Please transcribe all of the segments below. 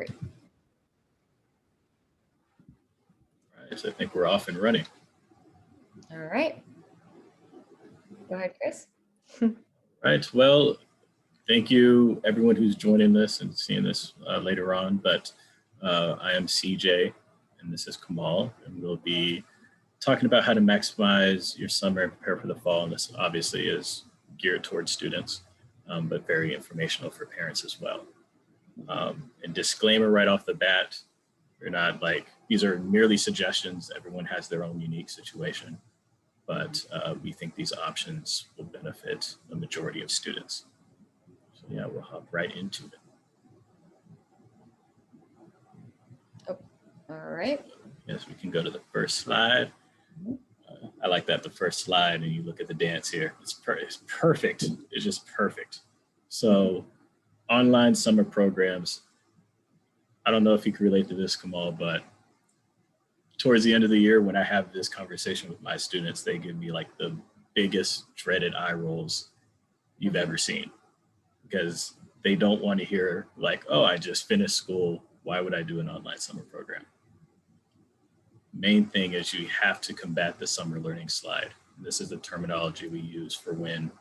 Great. All right, so I think we're off and running. All right. Go ahead, Chris. Right. Well, thank you everyone who's joining this and seeing this later on. But I am CJ and this is Komal, and we'll be talking about how to maximize your summer and prepare for the fall. And this obviously is geared towards students, but very informational for parents as well. And disclaimer right off the bat, we're not like, these are merely suggestions. Everyone has their own unique situation, but we think these options will benefit the majority of students. So yeah, we'll hop right into it. Oh, all right. Yes, we can go to the first slide. I like that, the first slide, and you look at the dance here. It's perfect. It's just perfect. So online summer programs. I don't know if you can relate to this, Komal, but towards the end of the year, when I have this conversation with my students, they give me like the biggest dreaded eye rolls you've ever seen, because they don't want to hear like, oh, I just finished school. Why would I do an online summer program? Main thing is you have to combat the summer learning slide. This is the terminology we use for when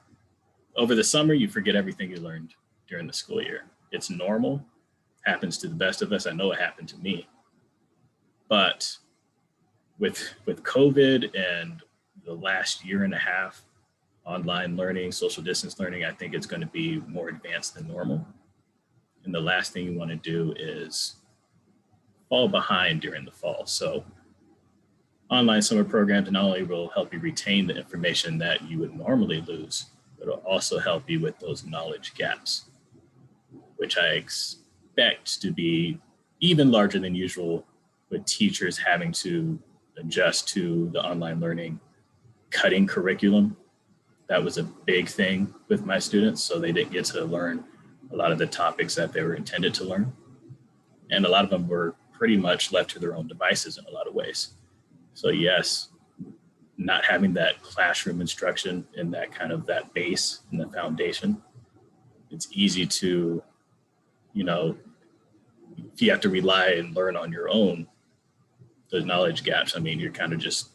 over the summer you forget everything you learned during the school year. It's normal, happens to the best of us. I know it happened to me. But with COVID and the last year and a half, online learning, social distance learning, I think it's going to be more advanced than normal. And the last thing you want to do is fall behind during the fall. So online summer programs not only will help you retain the information that you would normally lose, but it'll also help you with those knowledge gaps, which I expect to be even larger than usual, with teachers having to adjust to the online learning, cutting curriculum. That was a big thing with my students. So they didn't get to learn a lot of the topics that they were intended to learn. And a lot of them were pretty much left to their own devices in a lot of ways. So yes, not having that classroom instruction and that kind of that base and the foundation, it's easy to, you know, if you have to rely and learn on your own, those knowledge gaps, I mean, you're kind of just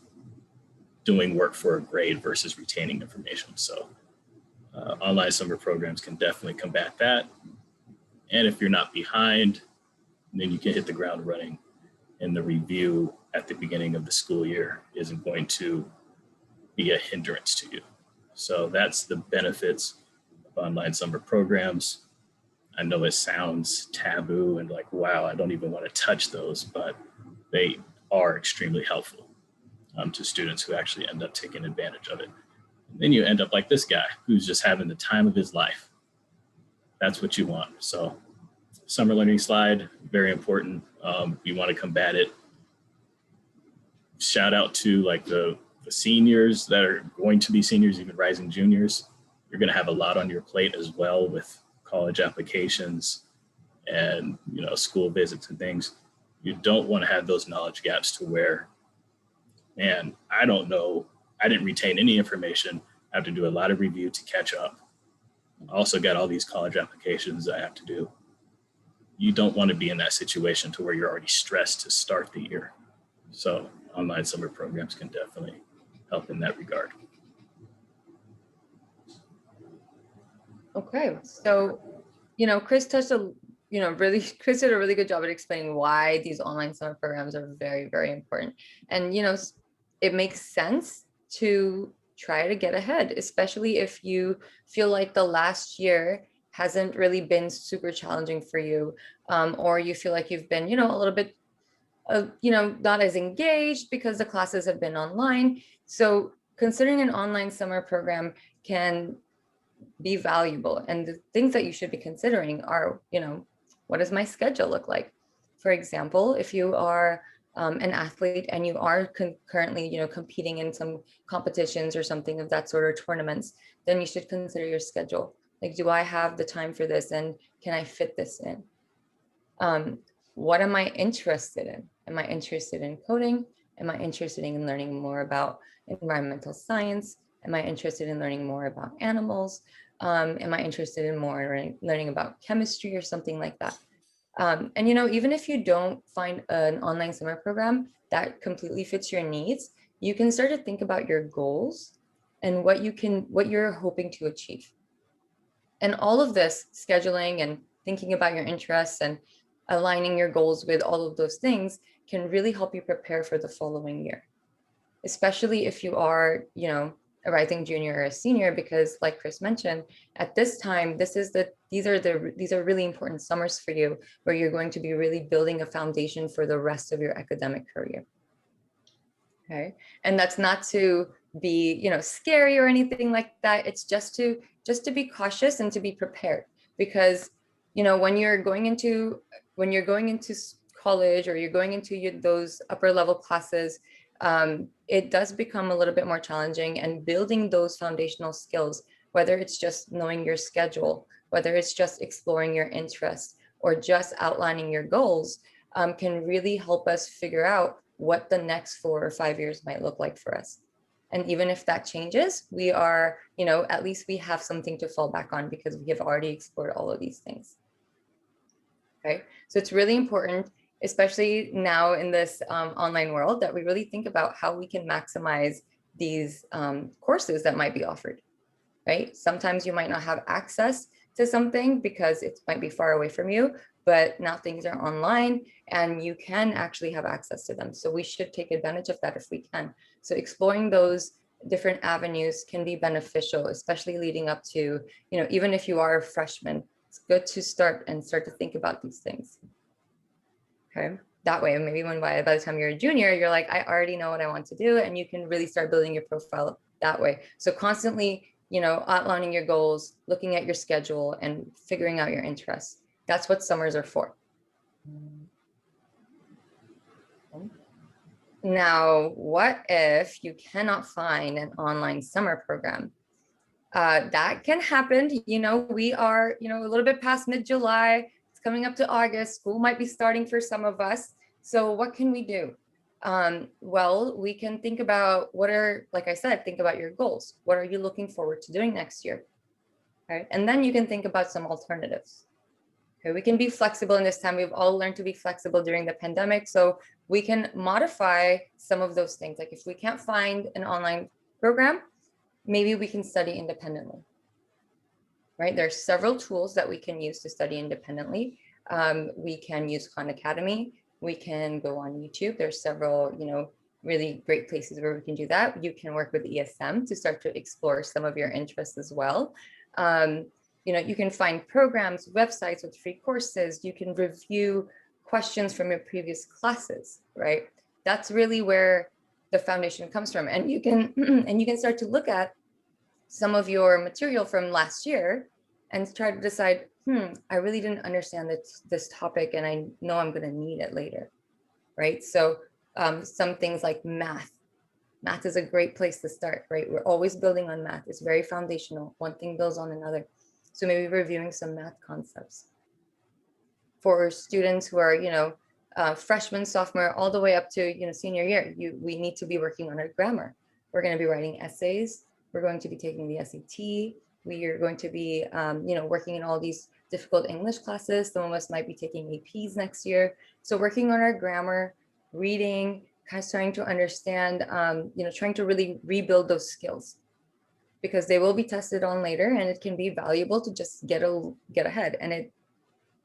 doing work for a grade versus retaining information. So online summer programs can definitely combat that. And if you're not behind, then you can hit the ground running, and the review at the beginning of the school year isn't going to be a hindrance to you. So that's the benefits of online summer programs. I know it sounds taboo and like, wow, I don't even want to touch those, but they are extremely helpful to students who actually end up taking advantage of it. And then you end up like this guy who's just having the time of his life. That's what you want. So summer learning slide, very important. You want to combat it. Shout out to like the seniors that are going to be seniors, even rising juniors. You're going to have a lot on your plate as well with college applications and, you know, school visits and things. You don't want to have those knowledge gaps to where, man, I don't know, I didn't retain any information. I have to do a lot of review to catch up. I also got all these college applications I have to do. You don't want to be in that situation to where you're already stressed to start the year. So online summer programs can definitely help in that regard. Okay, so, Chris touched Chris did a really good job at explaining why these online summer programs are very, very important. And, it makes sense to try to get ahead, especially if you feel like the last year hasn't really been super challenging for you, or you feel like you've been, a little bit, not as engaged because the classes have been online. So considering an online summer program can be valuable. And the things that you should be considering are, what does my schedule look like? For example, if you are an athlete and you are currently, competing in some competitions or something of that sort, or tournaments, then you should consider your schedule. Like, do I have the time for this, and can I fit this in? What am I interested in? Am I interested in coding? Am I interested in learning more about environmental science? Am I interested in learning more about animals? Am I interested in more learning about chemistry or something like that? And, even if you don't find an online summer program that completely fits your needs, you can start to think about your goals and what you're hoping to achieve. And all of this scheduling and thinking about your interests and aligning your goals with all of those things can really help you prepare for the following year, especially if you are, a rising junior or a senior, because like Chris mentioned, at this time, these are really important summers for you, where you're going to be really building a foundation for the rest of your academic career. Okay. And that's not to be, scary or anything like that. It's just to be cautious and to be prepared, because, when you're going into college, or you're going into those upper level classes, it does become a little bit more challenging, and building those foundational skills, whether it's just knowing your schedule, whether it's just exploring your interests, or just outlining your goals, can really help us figure out what the next 4 or 5 years might look like for us. And even if that changes, we are, at least we have something to fall back on, because we have already explored all of these things. Okay, so it's really important, especially now in this online world, that we really think about how we can maximize these courses that might be offered, right? Sometimes you might not have access to something because it might be far away from you, but now things are online and you can actually have access to them. So we should take advantage of that if we can. So exploring those different avenues can be beneficial, especially leading up to, even if you are a freshman, it's good to start to think about these things. Okay. That way, maybe by the time you're a junior, you're like, I already know what I want to do, and you can really start building your profile that way. So constantly, outlining your goals, looking at your schedule, and figuring out your interests. That's what summers are for. Now, what if you cannot find an online summer program? That can happen. We are, a little bit past mid-July. It's coming up to August. School might be starting for some of us. So what can we do? Well, we can think about like I said, think about your goals. What are you looking forward to doing next year? Right? And then you can think about some alternatives. Okay, we can be flexible in this time. We've all learned to be flexible during the pandemic. So we can modify some of those things. Like if we can't find an online program, maybe we can study independently. Right? There are several tools that we can use to study independently. We can use Khan Academy. We can go on YouTube. There's several, really great places where we can do that. You can work with ESM to start to explore some of your interests as well. You can find programs, websites with free courses. You can review questions from your previous classes, right? That's really where the foundation comes from. And you can start to look at some of your material from last year and try to decide, I really didn't understand this topic, and I know I'm going to need it later, right? So some things like math is a great place to start, right? We're always building on math. It's very foundational. One thing builds on another. So maybe reviewing some math concepts. For students who are, freshman, sophomore, all the way up to, senior year, we need to be working on our grammar. We're going to be writing essays. We're going to be taking the SAT. We are going to be, working in all these difficult English classes. Some of us might be taking APs next year. So working on our grammar, reading, kind of starting to understand, trying to really rebuild those skills, because they will be tested on later, and it can be valuable to just get ahead. And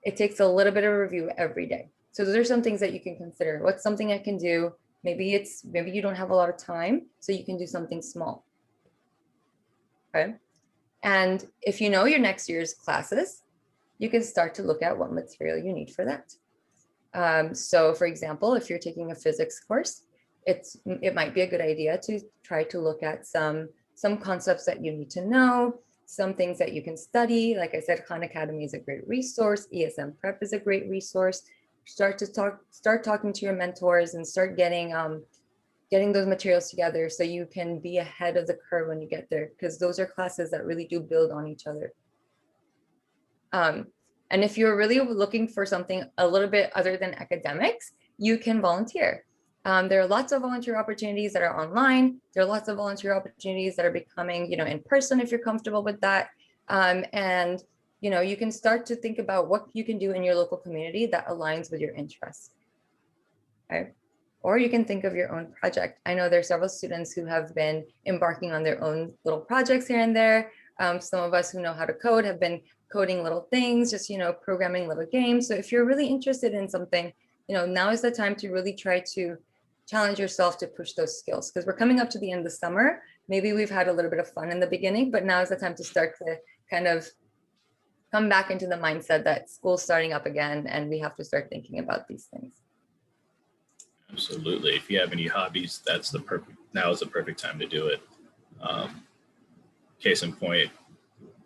it takes a little bit of review every day. So those are some things that you can consider. What's something I can do? Maybe you don't have a lot of time, so you can do something small. Okay. And if you know your next year's classes, you can start to look at what material you need for that. So for example, if you're taking a physics course, it might be a good idea to try to look at some concepts that you need to know, some things that you can study. Like I said, Khan Academy is a great resource. ESM Prep is a great resource. Start talking to your mentors and start getting those materials together so you can be ahead of the curve when you get there, because those are classes that really do build on each other. And if you're really looking for something a little bit other than academics, you can volunteer. There are lots of volunteer opportunities that are online. There are lots of volunteer opportunities that are becoming, in person if you're comfortable with that. And you can start to think about what you can do in your local community that aligns with your interests. Okay. Or you can think of your own project. I know there are several students who have been embarking on their own little projects here and there. Some of us who know how to code have been coding little things, just, programming little games. So if you're really interested in something, now is the time to really try to challenge yourself to push those skills, because we're coming up to the end of the summer. Maybe we've had a little bit of fun in the beginning, but now is the time to start to kind of come back into the mindset that school's starting up again and we have to start thinking about these things. Absolutely. If you have any hobbies, now is the perfect time to do it. Case in point,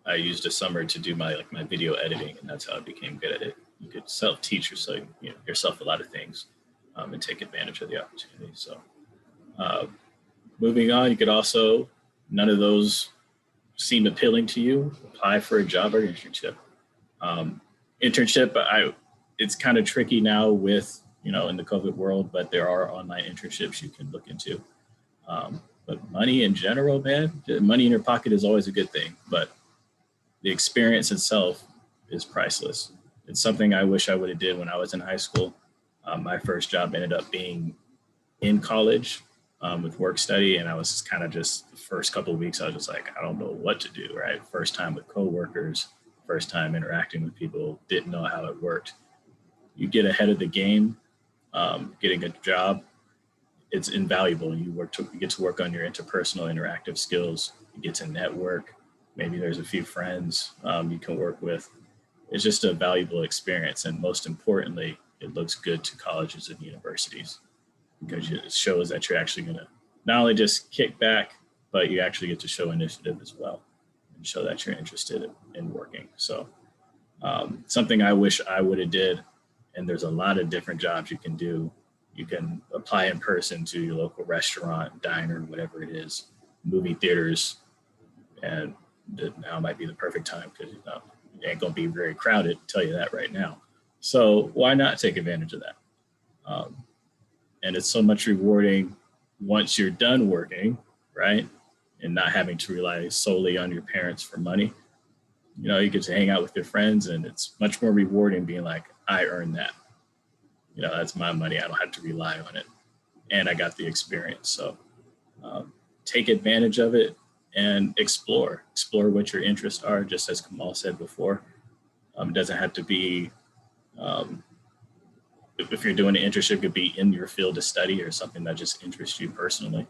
I used a summer to do my video editing, and that's how I became good at it. You could self-teach yourself a lot of things, and take advantage of the opportunity. So moving on, you could also, none of those seem appealing to you, apply for a job or internship. It's kind of tricky now with, in the COVID world, but there are online internships you can look into. But money in general, man, money in your pocket is always a good thing, but the experience itself is priceless. It's something I wish I would have did when I was in high school. My first job ended up being in college with work study, and I was just the first couple of weeks, I was just like, I don't know what to do, right? First time with coworkers, first time interacting with people, didn't know how it worked. You get ahead of the game, getting a job, it's invaluable. You get to work on your interpersonal interactive skills. You get to network. Maybe there's a few friends you can work with. It's just a valuable experience. And most importantly, it looks good to colleges and universities because it shows that you're actually going to not only just kick back, but you actually get to show initiative as well and show that you're interested in working. So something I wish I would have did, and there's a lot of different jobs you can do. You can apply in person to your local restaurant, diner, whatever it is, movie theaters, and now might be the perfect time because it ain't gonna be very crowded, I'll tell you that right now. So why not take advantage of that? And it's so much rewarding once you're done working, right? And not having to rely solely on your parents for money. You get to hang out with your friends, and it's much more rewarding being like, I earned that. That's my money. I don't have to rely on it. And I got the experience. So take advantage of it and explore what your interests are, just as Komal said before. It doesn't have to be, if you're doing an internship, it could be in your field of study or something that just interests you personally.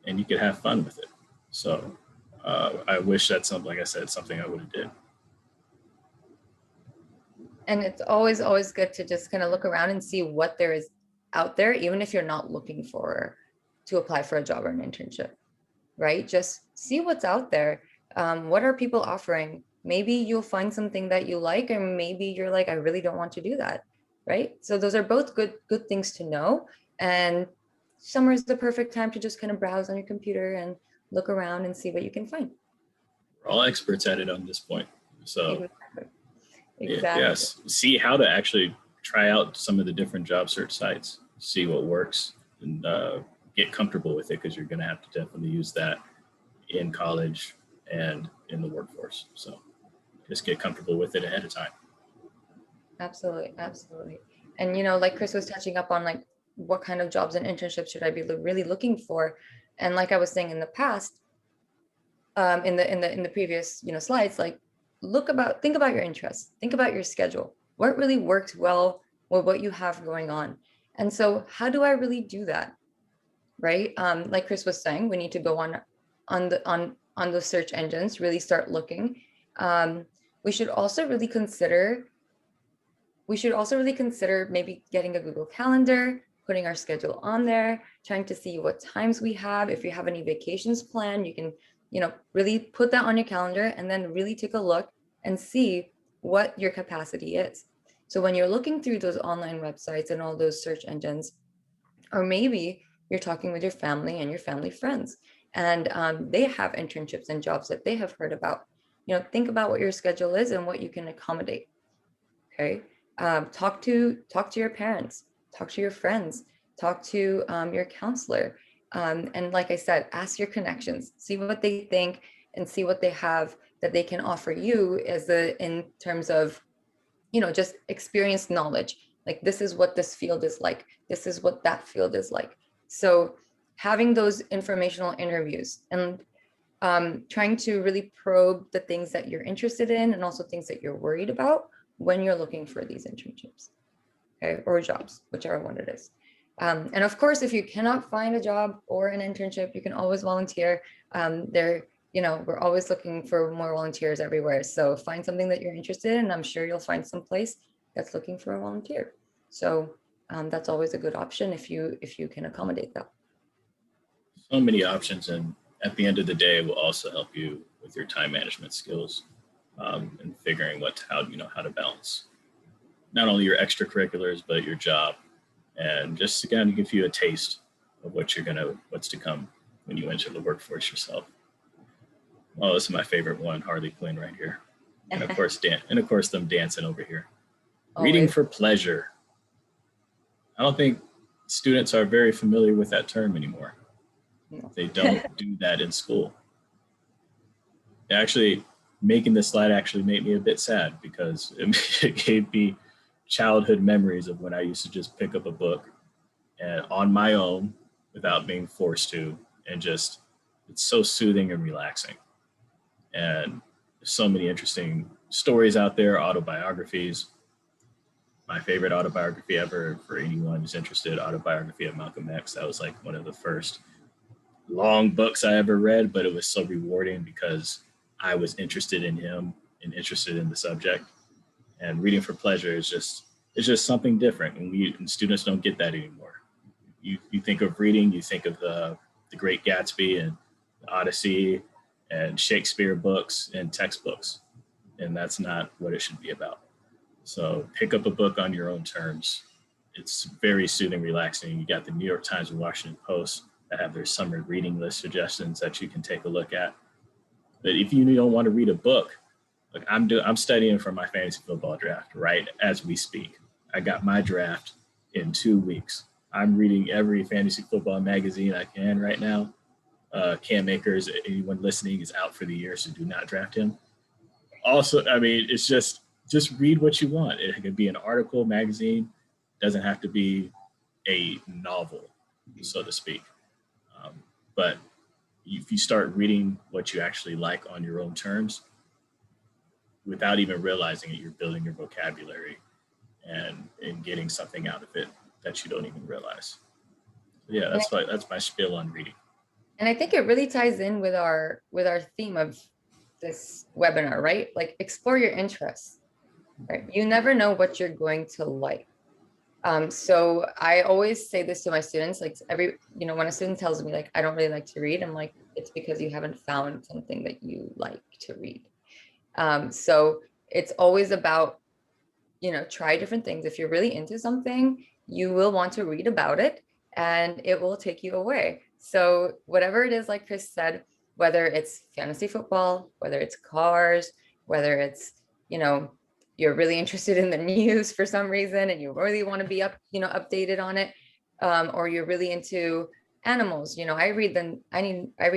And you could have fun with it. So I wish that's something, like I said, something I would have did. And it's always, always good to just kind of look around and see what there is out there, even if you're not looking to apply for a job or an internship, right? Just see what's out there. What are people offering? Maybe you'll find something that you like, or maybe you're like, I really don't want to do that, right? So those are both good things to know. And summer is the perfect time to just kind of browse on your computer and look around and see what you can find. We're all experts at it on this point. So exactly. Yes, see how to actually try out some of the different job search sites, see what works, and get comfortable with it, because you're going to have to definitely use that in college and in the workforce. So just get comfortable with it ahead of time. Absolutely. And like Chris was touching up on, like, what kind of jobs and internships should I be really looking for? And like I was saying in the past, in the previous slides, like, think about your interests, think about your schedule, what really works well with what you have going on. And so how do I really do that, right? Like Chris was saying, we need to go on the search engines, really start looking. We should also really consider maybe getting a Google Calendar, putting our schedule on there, trying to see what times we have. If you have any vacations planned, you can really put that on your calendar, and then really take a look and see what your capacity is. So when you're looking through those online websites and all those search engines, or maybe you're talking with your family and your family friends, and they have internships and jobs that they have heard about, think about what your schedule is and what you can accommodate. Okay. Talk to your parents, talk to your friends, talk to your counselor. And like I said, ask your connections, see what they think, and see what they have that they can offer you in terms of, just experience knowledge. Like, this is what this field is like. This is what that field is like. So having those informational interviews and trying to really probe the things that you're interested in and also things that you're worried about when you're looking for these internships, okay, or jobs, whichever one it is. And of course, if you cannot find a job or an internship, you can always volunteer. We're always looking for more volunteers everywhere. So find something that you're interested in, and I'm sure you'll find some place that's looking for a volunteer. So that's always a good option if you can accommodate that. So many options, and at the end of the day, it will also help you with your time management skills and figuring how to balance not only your extracurriculars but your job, and just to kind of give you a taste of what's to come when you enter the workforce yourself. Oh, this is my favorite one, Harley Quinn right here, and of course them dancing over here. Always. Reading for pleasure. I don't think students are very familiar with that term anymore. No. They don't do that in school. Actually, making this slide actually made me a bit sad because it gave me childhood memories of when I used to just pick up a book and on my own without being forced to, and just, it's so soothing and relaxing. And there's so many interesting stories out there, autobiographies. My favorite autobiography ever, for anyone who's interested, Autobiography of Malcolm X. That was like one of the first long books I ever read, but it was so rewarding because I was interested in him and interested in the subject. And reading for pleasure is just something different, and students don't get that anymore. You think of reading, you think of the Great Gatsby and the Odyssey and Shakespeare books and textbooks, and that's not what it should be about. So pick up a book on your own terms. It's very soothing, relaxing. You got the New York Times and Washington Post that have their summer reading list suggestions that you can take a look at. But if you don't want to read a book, like I'm studying for my fantasy football draft right as we speak. I got my draft in 2 weeks. I'm reading every fantasy football magazine I can right now. Cam Akers, anyone listening, is out for the year, so do not draft him. Also, I mean, it's just read what you want. It can be an article, magazine. It doesn't have to be a novel, so to speak. But if you start reading what you actually like on your own terms, without even realizing it, you're building your vocabulary and getting something out of it that you don't even realize. So yeah, that's my spiel on reading. And I think it really ties in with our theme of this webinar, right? Like, explore your interests, right? You never know what you're going to like. So I always say this to my students, like when a student tells me like, I don't really like to read, I'm like, it's because you haven't found something that you like to read. So it's always about, try different things. If you're really into something, you will want to read about it and it will take you away. So whatever it is, like Chris said, whether it's fantasy football, whether it's cars, whether it's, you're really interested in the news for some reason and you really want to be updated on it, or you're really into animals. I read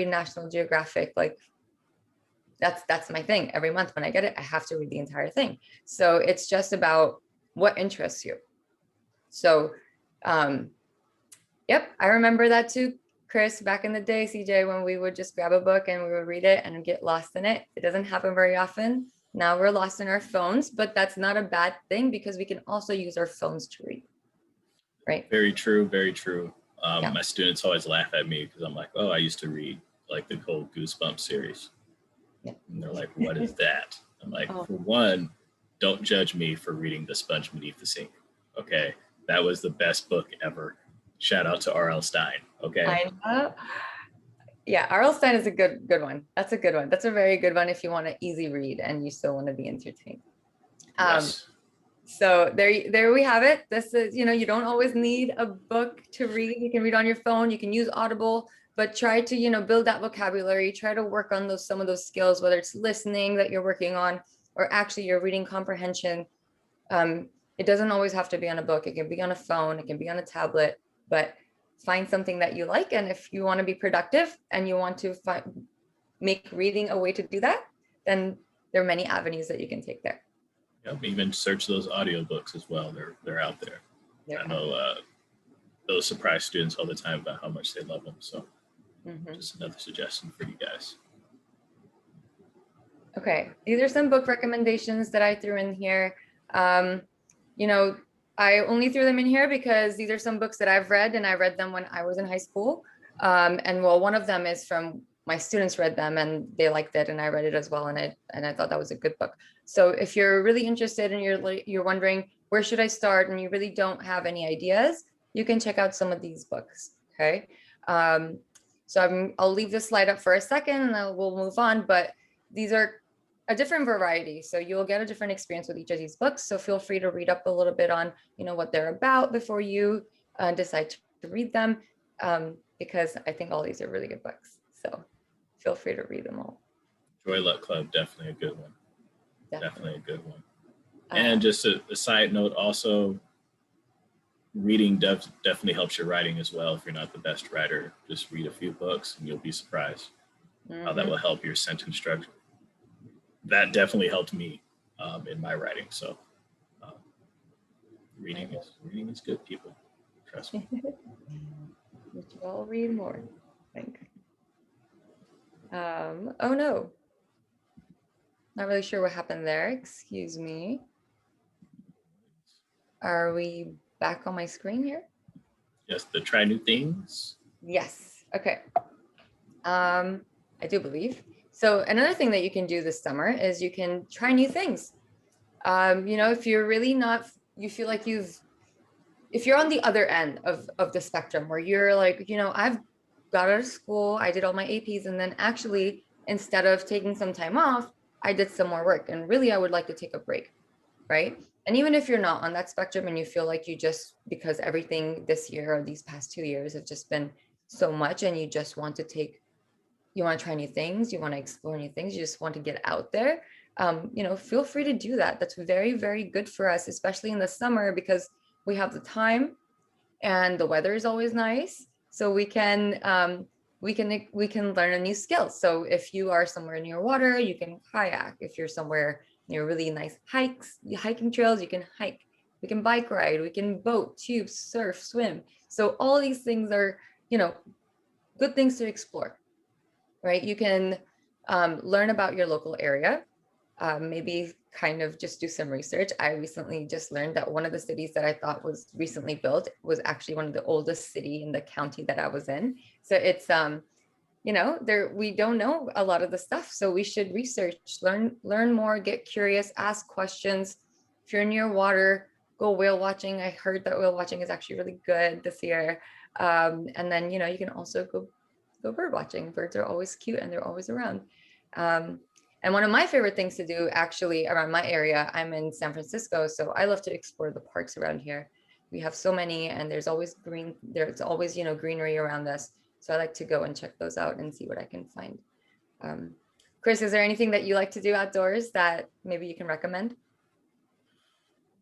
National Geographic. Like, that's my thing. Every month when I get it, I have to read the entire thing. So it's just about what interests you. So yep, I remember that too, Chris, back in the day, CJ, when we would just grab a book and we would read it and get lost in it. It doesn't happen very often. Now we're lost in our phones, but that's not a bad thing because we can also use our phones to read, right? Very true, very true. Yeah. My students always laugh at me because I'm like, oh, I used to read like the whole Goosebumps series. Yeah. And they're like, what is that? I'm like, For one, don't judge me for reading The Sponge Beneath the Sink. Okay, that was the best book ever. Shout out to R.L. Stein. Okay. I know. Yeah, R.L. Stein is a good one. That's a good one. That's a very good one if you want to easy read and you still want to be entertained. Yes. So there we have it. This is, you don't always need a book to read. You can read on your phone. You can use Audible, but try to, build that vocabulary. Try to work on some of those skills, whether it's listening that you're working on, or actually your reading comprehension. It doesn't always have to be on a book. It can be on a phone. It can be on a tablet, but find something that you like. And if you want to be productive and you want to make reading a way to do that, then there are many avenues that you can take there. Yep, even search those audiobooks as well. They're out there. I know those surprise students all the time about how much they love them. So just another suggestion for you guys. Okay, these are some book recommendations that I threw in here. You know, I only threw them in here because these are some books that I've read, and I read them when I was in high school. And well, one of them is from my students read them and they liked it, and I read it as well, and I thought that was a good book. So if you're really interested and you're wondering where should I start, and you really don't have any ideas, you can check out some of these books. Okay, so I'll leave this slide up for a second, and then we'll move on. But these are a different variety, so you'll get a different experience with each of these books. So feel free to read up a little bit on, what they're about before you decide to read them, because I think all these are really good books. So feel free to read them all. Joy Luck Club, definitely a good one. Definitely a good one. And just a side note, also, reading definitely helps your writing as well. If you're not the best writer, just read a few books and you'll be surprised how that will help your sentence structure. That definitely helped me in my writing. So reading is good, people. Trust me. You should all read more, I think. Oh no. Not really sure what happened there. Excuse me. Are we back on my screen here? Yes, the try new things. Yes. Okay. I do believe. So another thing that you can do this summer is you can try new things. If you're really not, you feel like if you're on the other end of the spectrum where you're like, I've got out of school, I did all my APs, and then actually, instead of taking some time off, I did some more work, and really I would like to take a break, right? And even if you're not on that spectrum and you feel like because everything this year or these past 2 years have just been so much, and you just want to try new things, you want to explore new things, you just want to get out there, feel free to do that. That's very, very good for us, especially in the summer, because we have the time and the weather is always nice. So we can learn a new skill. So if you are somewhere near water, you can kayak. If you're somewhere near really nice hiking trails, you can hike. We can bike ride, we can boat, tube, surf, swim. So all these things are, good things to explore, right? You can learn about your local area, maybe kind of just do some research. I recently just learned that one of the cities that I thought was recently built was actually one of the oldest city in the county that I was in. So it's, we don't know a lot of the stuff. So we should research, learn more, get curious, ask questions. If you're near water, go whale watching. I heard that whale watching is actually really good this year. And then, you can also go bird watching. Birds are always cute and they're always around. And one of my favorite things to do actually around my area, I'm in San Francisco, so I love to explore the parks around here. We have so many, and there's always greenery around us. So I like to go and check those out and see what I can find. Chris, is there anything that you like to do outdoors that maybe you can recommend?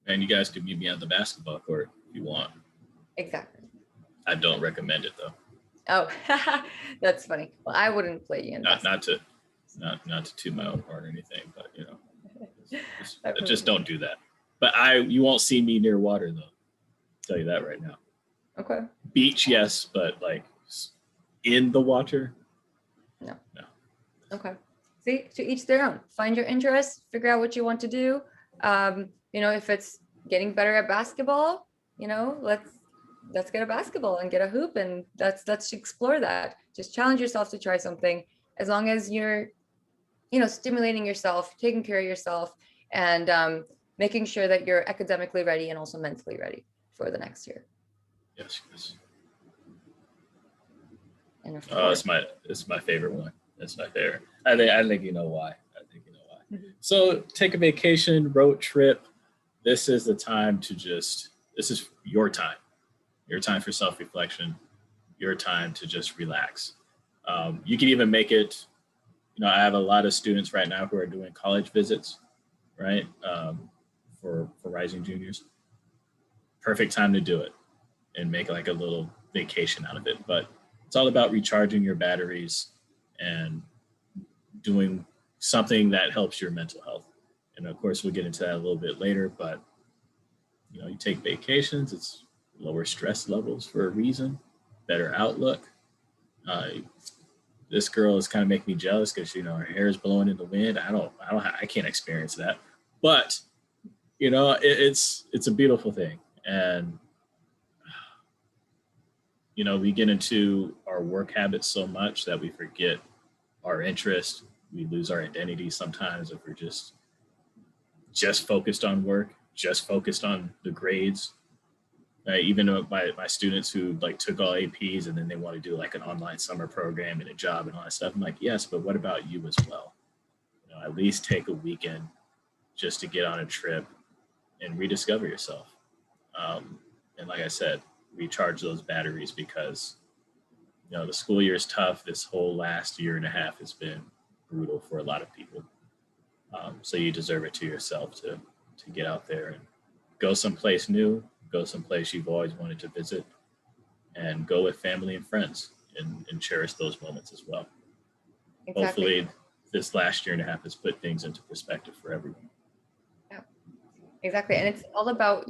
And you guys could meet me at the basketball court if you want. Exactly. I don't recommend it though. Oh, that's funny. Well, I wouldn't play you in not to toot my own horn or anything, but just don't do that. But you won't see me near water though. I'll tell you that right now. Okay. Beach, yes, but like in the water, no. Okay. See, to each their own. Find your interests, figure out what you want to do. If it's getting better at basketball, let's get a basketball and get a hoop, and let's explore that. Just challenge yourself to try something, as long as you're stimulating yourself, taking care of yourself, and making sure that you're academically ready and also mentally ready for the next year. Yes. And of course, it's my favorite one. It's my favorite. I think you know why. So take a vacation, road trip. This is the time this is your time for self-reflection, your time to just relax. You can even make it, I have a lot of students right now who are doing college visits, right? For rising juniors. Perfect time to do it and make like a little vacation out of it. But it's all about recharging your batteries and doing something that helps your mental health. And of course, we'll get into that a little bit later, but you take vacations, it's lower stress levels for a reason, better outlook. Uh, this girl is kind of making me jealous because her hair is blowing in the wind. I can't experience that, but it's a beautiful thing. And we get into our work habits so much that we forget our interest. We lose our identity sometimes if we're just focused on work, just focused on the grades. Even my students who took all APs and then they want to do an online summer program and a job and all that stuff. I'm like, yes, but what about you as well? At least take a weekend just to get on a trip and rediscover yourself. And like I said, recharge those batteries because the school year is tough. This whole last year and a half has been brutal for a lot of people. So you deserve it to yourself to get out there and go someplace new, go someplace you've always wanted to visit, and go with family and friends and cherish those moments as well. Exactly. Hopefully this last year and a half has put things into perspective for everyone. Yeah, exactly. And it's all about,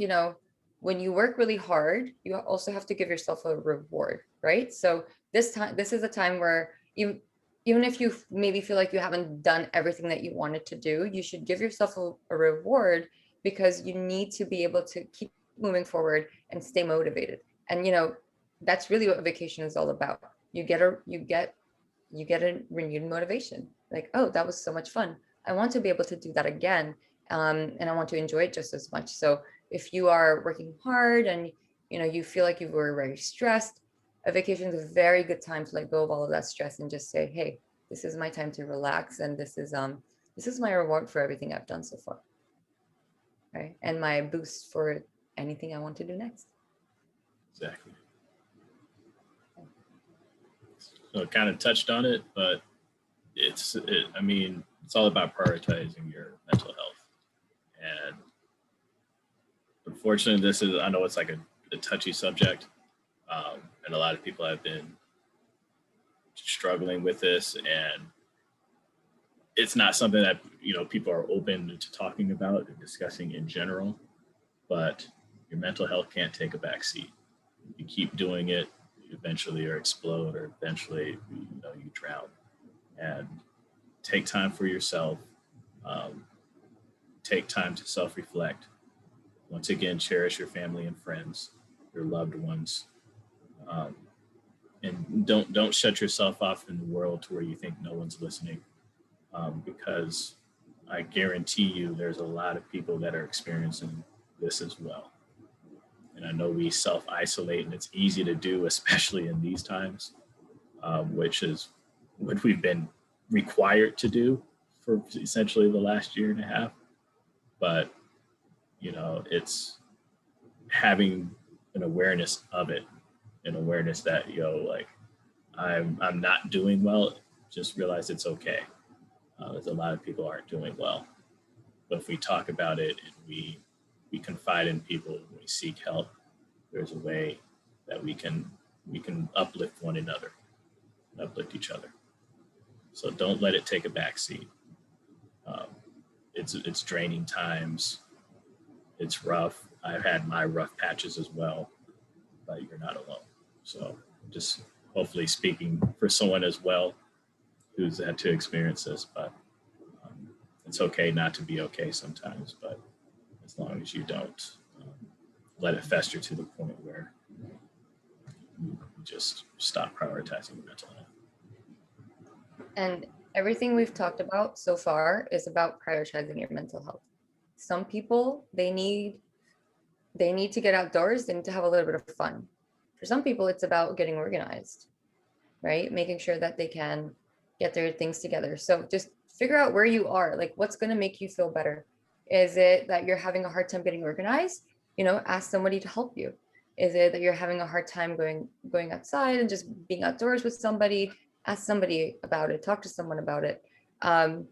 when you work really hard, you also have to give yourself a reward, right? So this is a time where even if you maybe feel like you haven't done everything that you wanted to do, you should give yourself a reward because you need to be able to keep moving forward and stay motivated. And that's really what vacation is all about. You get a renewed motivation. Like, oh, that was so much fun. I want to be able to do that again. And I want to enjoy it just as much. So if you are working hard and you feel like you were very stressed, a vacation is a very good time to let go of all of that stress and just say, hey, this is my time to relax, and this is my reward for everything I've done so far, right? And my boost for anything I want to do next. Exactly. So it kind of touched on it, but it's all about prioritizing your mental health. And unfortunately, I know it's like a touchy subject, and a lot of people have been struggling with this, and it's not something that people are open to talking about and discussing in general. But your mental health can't take a back seat. You keep doing it, you eventually or explode, or eventually you drown. And take time for yourself. Take time to self-reflect. Once again, cherish your family and friends, your loved ones, and don't shut yourself off in the world to where you think no one's listening, because I guarantee you there's a lot of people that are experiencing this as well. And I know we self-isolate, and it's easy to do, especially in these times, which is what we've been required to do for essentially the last year and a half. But it's having an awareness of it, an awareness that I'm not doing well. Just realize it's okay. There's a lot of people aren't doing well, but if we talk about it and we confide in people, we seek help, there's a way that we can uplift one another, uplift each other. So don't let it take a backseat. It's draining times. It's rough. I've had my rough patches as well, but you're not alone. So just hopefully speaking for someone as well who's had to experience this, but it's okay not to be okay sometimes, but as long as you don't let it fester to the point where you just stop prioritizing your mental health. And everything we've talked about so far is about prioritizing your mental health. Some people, they need to get outdoors, they need to have a little bit of fun. For some people, it's about getting organized, right? Making sure that they can get their things together. So just figure out where you are, like what's going to make you feel better. Is it that you're having a hard time getting organized? Ask somebody to help you. Is it that you're having a hard time going outside and just being outdoors with somebody? Ask somebody about it, talk to someone about it. And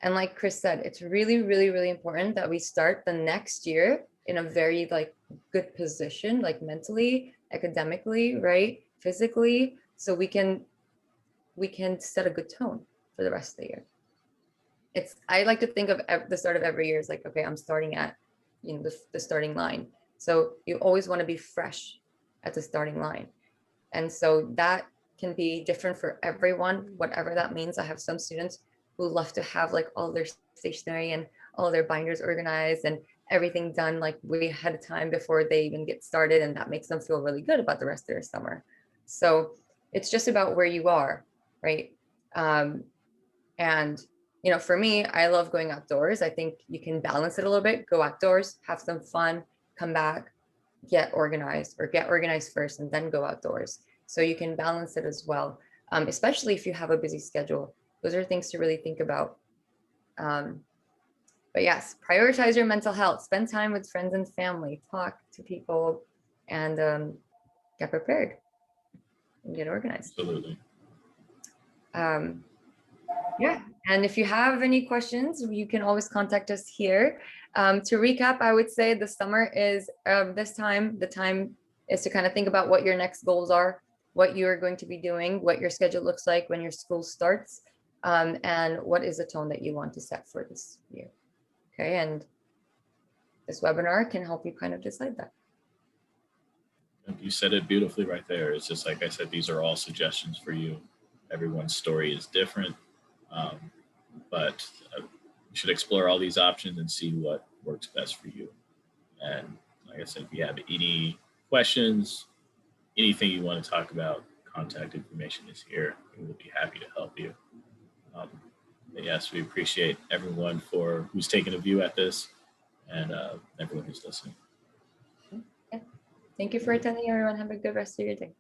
like Chris said, it's really, really, really important that we start the next year in a very good position, like mentally, academically, right? Physically, so we can set a good tone for the rest of the year. I like to think of the start of every year as like, okay, I'm starting at, the starting line. So you always want to be fresh at the starting line. And so that can be different for everyone, whatever that means. I have some students who love to have like all their stationery and all their binders organized and everything done like way ahead of time before they even get started. And that makes them feel really good about the rest of their summer. So it's just about where you are, right? And for me, I love going outdoors. I think you can balance it a little bit, go outdoors, have some fun, come back, get organized, or get organized first and then go outdoors. So you can balance it as well, especially if you have a busy schedule. Those are things to really think about. But yes, prioritize your mental health, spend time with friends and family, talk to people, and get prepared and get organized. Absolutely. Yeah, and if you have any questions, you can always contact us here. To recap, I would say the summer is the time is to kind of think about what your next goals are, what you're going to be doing, what your schedule looks like when your school starts, and what is the tone that you want to set for this year. Okay, and this webinar can help you kind of decide that. You said it beautifully right there. It's just like I said, these are all suggestions for you. Everyone's story is different, but you should explore all these options and see what works best for you. And like I said, if you have any questions, anything you want to talk about, contact information is here. We will be happy to help you. But yes, we appreciate everyone who's taking a view at this and everyone who's listening. Yeah. Thank you for attending, everyone. Have a good rest of your day.